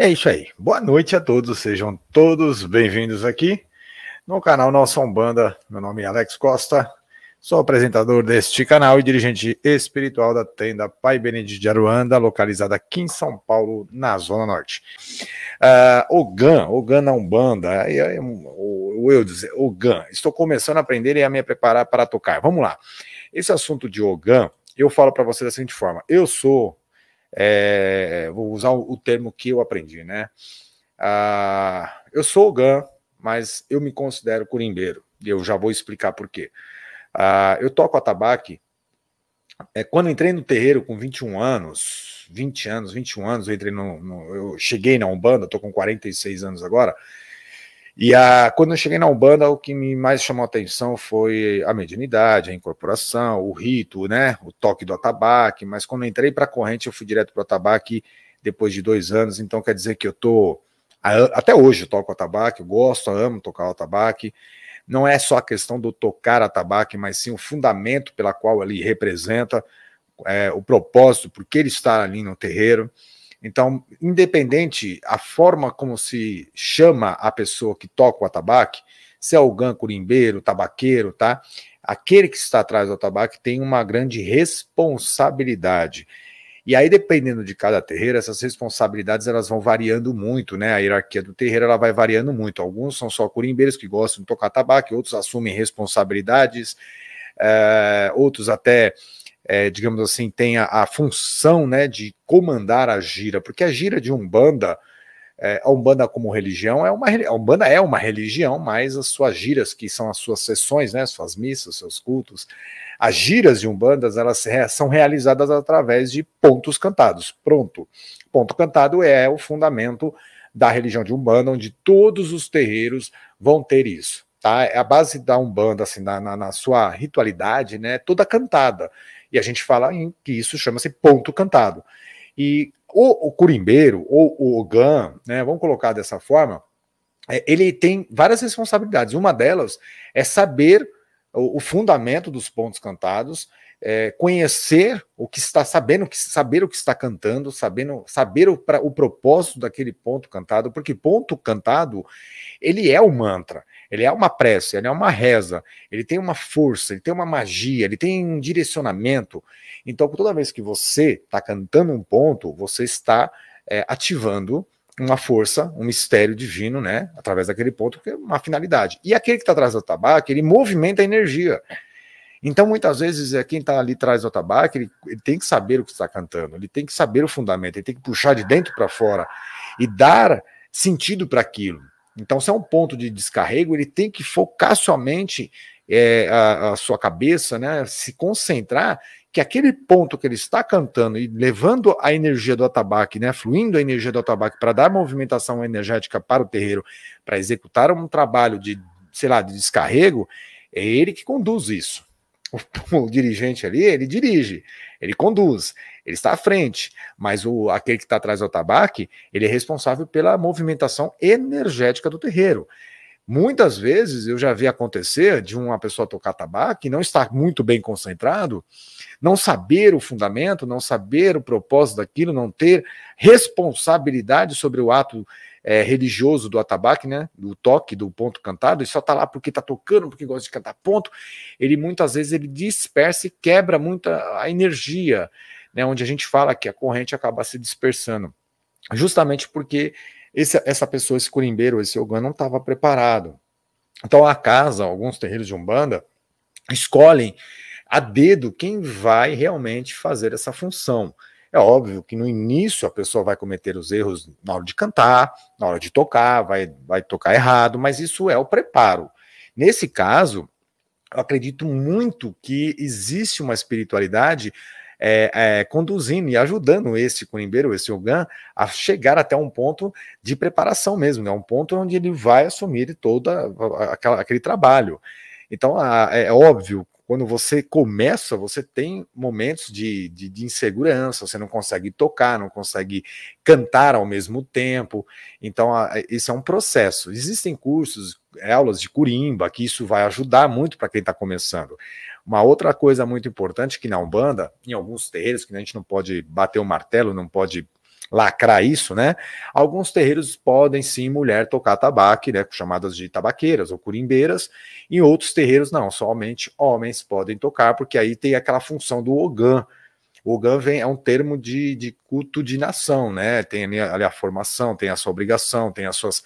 É isso aí. Boa noite a todos, sejam todos bem-vindos aqui no canal Nossa Umbanda. Meu nome é Alex Costa, sou apresentador deste canal e dirigente espiritual da tenda Pai Benedito de Aruanda, localizada aqui em São Paulo, na Zona Norte. Ogã na Umbanda, Ogã, estou começando a aprender e a me preparar para tocar. Vamos lá. Esse assunto de Ogã, eu falo para você da seguinte forma: eu sou. Vou usar o termo que eu aprendi, né? Eu sou Ogã, mas eu me considero curimbeiro, e eu já vou explicar por quê. Eu toco atabaque. Quando entrei no terreiro com 21 anos, 21 anos, eu cheguei na Umbanda, estou com 46 anos agora, e quando eu cheguei na Umbanda, o que me mais chamou a atenção foi a mediunidade, a incorporação, o rito, né, o toque do atabaque. Mas quando eu entrei para a corrente, eu fui direto para o atabaque depois de 2 anos. Então quer dizer que eu tô até hoje eu toco atabaque, eu gosto, amo tocar o atabaque. Não é só a questão do tocar atabaque, mas sim o fundamento pela qual ele representa, o propósito, porque ele está ali no terreiro. Então, independente a forma como se chama a pessoa que toca o atabaque, se é ogã, curimbeiro, tabaqueiro, tá? Aquele que está atrás do atabaque tem uma grande responsabilidade. E aí, dependendo de cada terreiro, essas responsabilidades elas vão variando muito, né? A hierarquia do terreiro ela vai variando muito. Alguns são só curimbeiros que gostam de tocar tabaco, outros assumem responsabilidades, outros até, digamos assim, tem a função, né, de comandar a gira, porque a gira de Umbanda, a Umbanda como religião, a Umbanda é uma religião, mas as suas giras, que são as suas sessões, né, suas missas, seus cultos, as giras de Umbandas, elas são realizadas através de pontos cantados. Pronto. Ponto cantado é o fundamento da religião de Umbanda, onde todos os terreiros vão ter isso. Tá? É a base da Umbanda, assim, na sua ritualidade, né, toda cantada. E a gente fala que isso chama-se ponto cantado. E o curimbeiro, ou o ogã, né, vamos colocar dessa forma, ele tem várias responsabilidades. Uma delas é saber o fundamento dos pontos cantados, conhecer o que está sabendo, saber o que está cantando, saber o propósito daquele ponto cantado, porque ponto cantado ele é um mantra, ele é uma prece, ele é uma reza, ele tem uma força, ele tem uma magia, ele tem um direcionamento. Então, toda vez que você está cantando um ponto, você está ativando uma força, um mistério divino, né, através daquele ponto, que é uma finalidade. E aquele que está atrás do tabaco, ele movimenta a energia. Então, muitas vezes, quem está ali atrás do tabaco, ele tem que saber o que está cantando, ele tem que saber o fundamento, ele tem que puxar de dentro para fora e dar sentido para aquilo. Então, se é um ponto de descarrego, ele tem que focar somente a sua cabeça, né, se concentrar que aquele ponto que ele está cantando e levando a energia do atabaque, né, fluindo a energia do atabaque para dar movimentação energética para o terreiro, para executar um trabalho de, sei lá, de descarrego, é ele que conduz isso. O dirigente ali, ele dirige, ele conduz, ele está à frente, mas aquele que está atrás do atabaque, ele é responsável pela movimentação energética do terreiro. Muitas vezes eu já vi acontecer de uma pessoa tocar tabaco e não estar muito bem concentrado, não saber o fundamento, não saber o propósito daquilo, não ter responsabilidade sobre o ato religioso do atabaque, né, do toque, do ponto cantado, e só está lá porque está tocando, porque gosta de cantar ponto. Ele muitas vezes ele dispersa e quebra muito a energia, né, onde a gente fala que a corrente acaba se dispersando, justamente porque essa pessoa, esse curimbeiro, esse ogã não estava preparado. Então a casa, alguns terreiros de Umbanda, escolhem a dedo quem vai realmente fazer essa função. É óbvio que no início a pessoa vai cometer os erros na hora de cantar, na hora de tocar, vai tocar errado, mas isso é o preparo. Nesse caso, eu acredito muito que existe uma espiritualidade conduzindo e ajudando esse curimbeiro, esse ogã, a chegar até um ponto de preparação mesmo, né? Um ponto onde ele vai assumir todo aquele trabalho. Então, é óbvio, quando você começa, você tem momentos de insegurança, você não consegue tocar, não consegue cantar ao mesmo tempo. Então, isso é um processo. Existem cursos, aulas de curimba, que isso vai ajudar muito para quem está começando. Uma outra coisa muito importante que na Umbanda, em alguns terreiros, que a gente não pode bater o martelo, não pode lacrar isso, né? Alguns terreiros podem sim mulher tocar tabaque, né? Chamadas de tabaqueiras ou curimbeiras. Em outros terreiros não, somente homens podem tocar, porque aí tem aquela função do ogã. O ogã é um termo de culto de nação, né? Tem ali a formação, tem a sua obrigação, tem as suas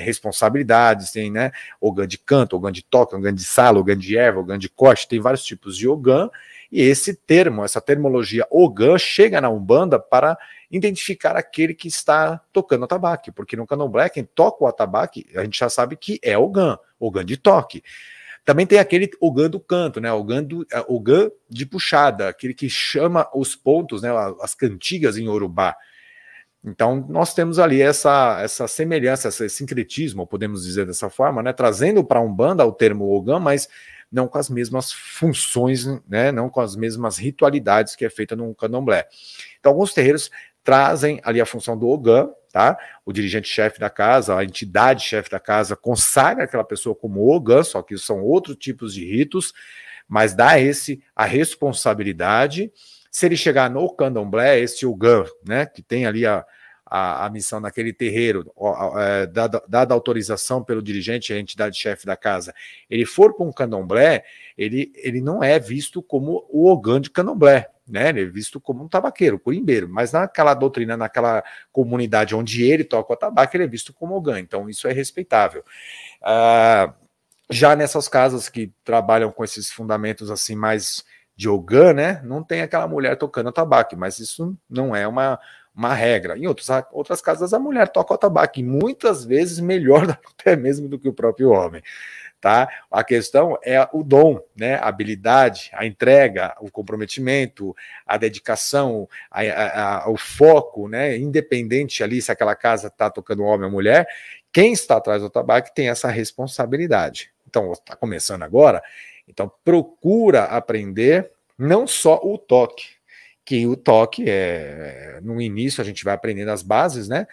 responsabilidades, tem, né, ogã de canto, ogã de toque, ogã de sala, ogã de erva, ogã de corte, tem vários tipos de ogã, e esse termo, essa termologia ogã chega na Umbanda para identificar aquele que está tocando atabaque, porque no candomblé, quem toca o atabaque, a gente já sabe que é ogã de toque. Também tem aquele ogã do canto, né? Ogã de puxada, aquele que chama os pontos, né? As cantigas em Yorubá. Então, nós temos ali essa semelhança, esse sincretismo, podemos dizer dessa forma, né? Trazendo para a Umbanda o termo ogã, mas não com as mesmas funções, né? Não com as mesmas ritualidades que é feita no candomblé. Então, alguns terreiros trazem ali a função do ogã, tá? O dirigente-chefe da casa, a entidade-chefe da casa consagra aquela pessoa como ogã, só que são outros tipos de ritos, mas dá a responsabilidade. Se ele chegar no candomblé, esse ogã, né, que tem ali a missão naquele terreiro, dada autorização pelo dirigente, a entidade-chefe da casa, ele for para um candomblé, ele não é visto como o ogã de candomblé, né? Ele é visto como um tabaqueiro, curimbeiro, mas naquela doutrina, naquela comunidade onde ele toca o tabaco, ele é visto como ogã, então isso é respeitável. Já nessas casas que trabalham com esses fundamentos assim mais de ogã, né? Não tem aquela mulher tocando tabaco, mas isso não é uma regra. Em outras casas a mulher toca o tabaco, e muitas vezes melhor até mesmo do que o próprio homem. Tá? A questão é o dom, né? A habilidade, a entrega, o comprometimento, a dedicação, o foco, né? Independente ali se aquela casa está tocando homem ou mulher, quem está atrás do tabaco tem essa responsabilidade. Então, está começando agora, então procura aprender não só o toque, que o toque no início a gente vai aprendendo as bases, né?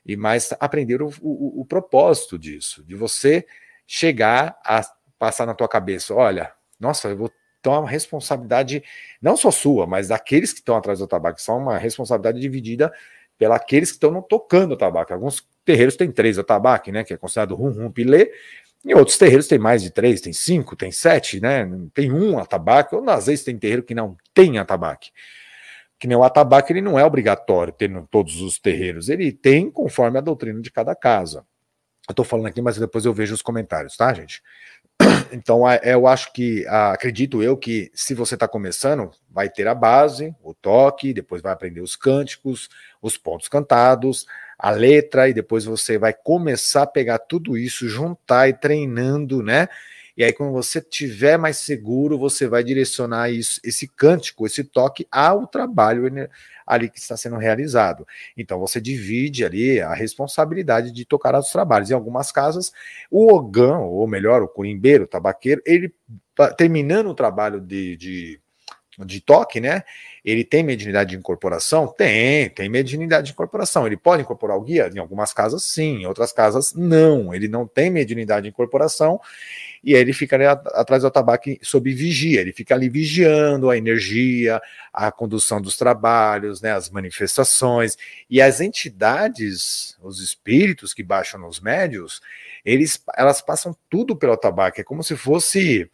E mais aprender o propósito disso, de você chegar a passar na tua cabeça, olha, nossa, eu vou ter uma responsabilidade não só sua, mas daqueles que estão atrás do tabaco, só uma responsabilidade dividida pelos que estão tocando o tabaco. Alguns terreiros têm 3 atabaque, né, que é considerado rum, pilê, e outros terreiros têm mais de 3, tem 5, tem 7, né, tem 1 atabaque, ou às vezes tem terreiro que não tem atabaque. Que nem o atabaque, ele não é obrigatório ter em todos os terreiros, ele tem conforme a doutrina de cada casa. Eu tô falando aqui, mas depois eu vejo os comentários, tá, gente? Então, eu acho que, acredito eu que se você está começando, vai ter a base, o toque, depois vai aprender os cânticos, os pontos cantados, a letra, e depois você vai começar a pegar tudo isso, juntar e treinando, né? E aí, quando você estiver mais seguro, você vai direcionar esse cântico, esse toque ao trabalho ali que está sendo realizado. Então, você divide ali a responsabilidade de tocar os trabalhos. Em algumas casas, o ogã, ou melhor, o curimbeiro, o tabaqueiro, ele, terminando o trabalho de toque, né? Ele tem mediunidade de incorporação? Tem mediunidade de incorporação. Ele pode incorporar o guia? Em algumas casas, sim. Em outras casas, não. Ele não tem mediunidade de incorporação, e aí ele fica ali atrás do atabaque sob vigia. Ele fica ali vigiando a energia, a condução dos trabalhos, né, as manifestações. E as entidades, os espíritos que baixam nos médios, elas passam tudo pelo atabaque. É como se fosse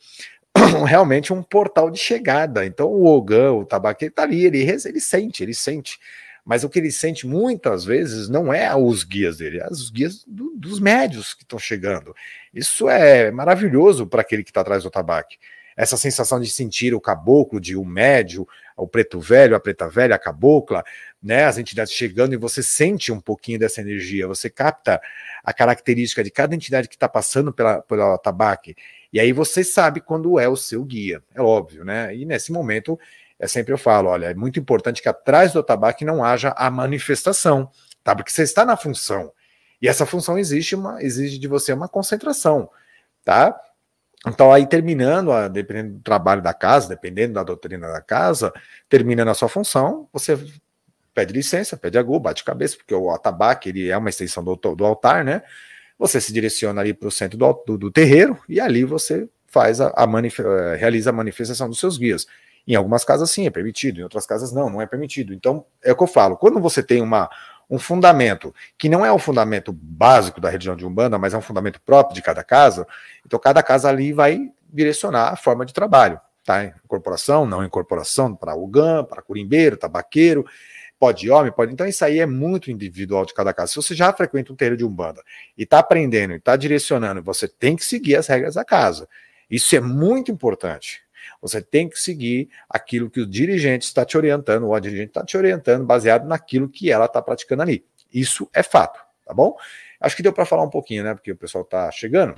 realmente um portal de chegada. Então o ogã, o tabaque, ele tá ali, ele sente. Mas o que ele sente muitas vezes não é os guias dele, é os guias dos médios que estão chegando. Isso é maravilhoso para aquele que está atrás do tabaque. Essa sensação de sentir o caboclo, de um médio, o preto velho, a preta velha, a cabocla, né, as entidades chegando, e você sente um pouquinho dessa energia, você capta a característica de cada entidade que está passando pela tabaque, e aí você sabe quando é o seu guia, é óbvio, né? E nesse momento, sempre eu falo, olha, é muito importante que atrás do tabaque não haja a manifestação, tá? Porque você está na função, e essa função exige de você uma concentração, tá? Então aí dependendo do trabalho da casa, dependendo da doutrina da casa, terminando a sua função, você pede licença, pede agô, bate cabeça, porque o atabaque, ele é uma extensão do altar, né? Você se direciona ali para o centro do terreiro, e ali você realiza a manifestação dos seus guias. Em algumas casas sim, é permitido, em outras casas não, não é permitido. Então, é o que eu falo, quando você tem um fundamento, que não é o fundamento básico da religião de Umbanda, mas é um fundamento próprio de cada casa, então cada casa ali vai direcionar a forma de trabalho, tá? Incorporação, não incorporação, para Ogã, para curimbeiro, tabaqueiro, pode homem, pode... Então isso aí é muito individual de cada casa. Se você já frequenta um terreiro de Umbanda e está aprendendo, e está direcionando, você tem que seguir as regras da casa. Isso é muito importante. Você tem que seguir aquilo que o dirigente está te orientando, ou a dirigente está te orientando, baseado naquilo que ela está praticando ali. Isso é fato, tá bom? Acho que deu para falar um pouquinho, né? Porque o pessoal está chegando.